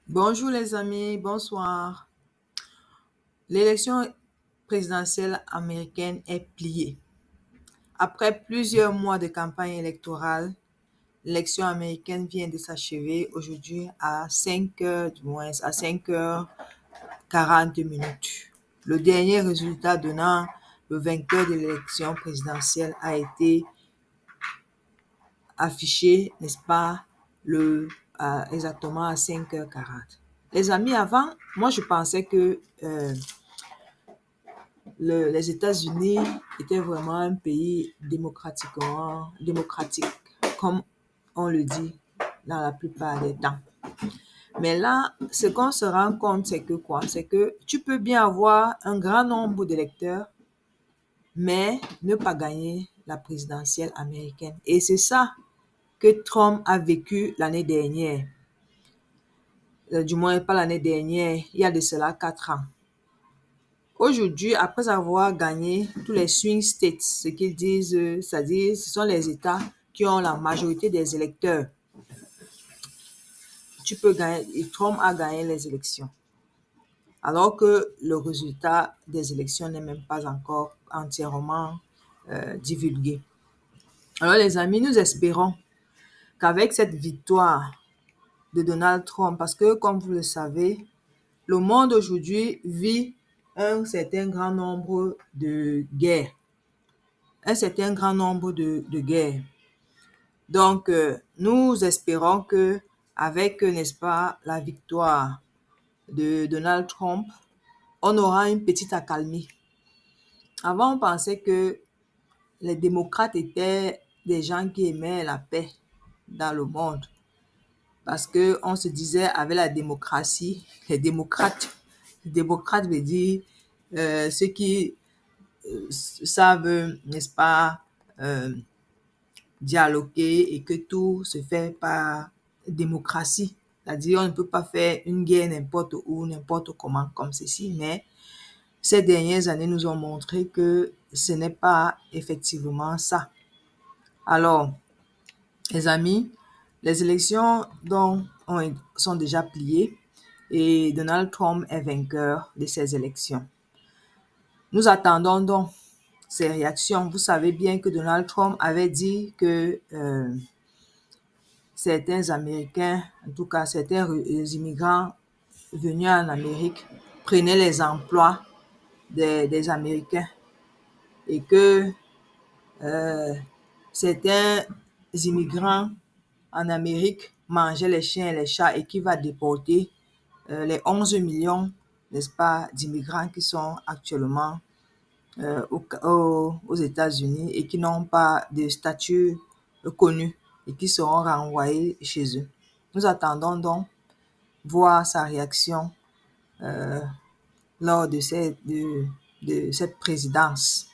Bonjour les amis, bonsoir. L'élection présidentielle américaine est pliée. Après plusieurs mois de campagne électorale, l'élection américaine vient de s'achever aujourd'hui à 5 heures, du moins à 5h40. Le dernier résultat donnant le vainqueur de l'élection présidentielle a été affiché, n'est-ce pas, exactement à 5h40. Les amis, avant, moi je pensais que les États-Unis étaient vraiment un pays démocratique, comme on le dit dans la plupart des temps. Mais là, ce qu'on se rend compte, c'est que quoi? C'est que tu peux bien avoir un grand nombre d'électeurs, mais ne pas gagner la présidentielle américaine. Et c'est ça que Trump a vécu l'année dernière. Du moins, pas l'année dernière, il y a de cela 4 ans. Aujourd'hui, après avoir gagné tous les swing states, ce qu'ils disent, c'est-à-dire ce sont les États qui ont la majorité des électeurs, tu peux gagner, et Trump a gagné les élections. Alors que le résultat des élections n'est même pas encore entièrement divulgué. Alors les amis, nous espérons qu'avec cette victoire de Donald Trump, parce que comme vous le savez, le monde aujourd'hui vit un certain grand nombre de guerres. Guerres. Donc, nous espérons que avec, n'est-ce pas, la victoire de Donald Trump, on aura une petite accalmie. Avant, on pensait que les démocrates étaient des gens qui aimaient la paix dans le monde. Parce que on se disait, avec la démocratie, les démocrates veut dire ceux qui savent, n'est-ce pas, dialoguer et que tout se fait par démocratie. C'est-à-dire, on ne peut pas faire une guerre n'importe où, n'importe comment, comme ceci, mais ces dernières années nous ont montré que ce n'est pas effectivement ça. Alors, les amis, les élections sont déjà pliées et Donald Trump est vainqueur de ces élections. Nous attendons donc ces réactions. Vous savez bien que Donald Trump avait dit que certains Américains, en tout cas certains immigrants venus en Amérique, prenaient les emplois des Américains et que certains immigrants en Amérique mangeaient les chiens et les chats et qui va déporter les 11 millions, n'est-ce pas, d'immigrants qui sont actuellement aux États-Unis et qui n'ont pas de statut connu et qui seront renvoyés chez eux. Nous attendons donc voir sa réaction lors de cette présidence.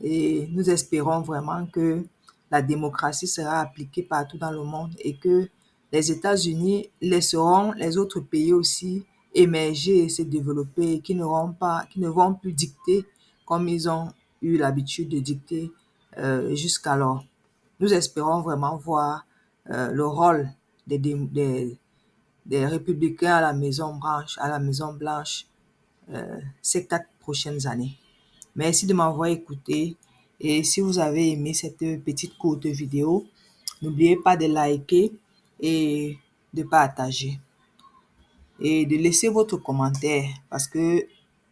Et nous espérons vraiment que la démocratie sera appliquée partout dans le monde et que les États-Unis laisseront les autres pays aussi émerger et se développer et qui ne vont plus dicter comme ils ont eu l'habitude de dicter jusqu'alors. Nous espérons vraiment voir le rôle des républicains à la Maison Blanche ces 4 prochaines années. Merci de m'avoir écouté et si vous avez aimé cette petite courte vidéo, n'oubliez pas de liker et de partager et de laisser votre commentaire parce que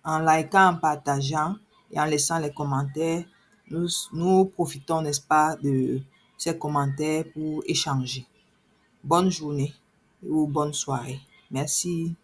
en likant, en partageant et en laissant les commentaires, nous profitons, n'est-ce pas, de ces commentaires pour échanger. Bonne journée ou bonne soirée. Merci.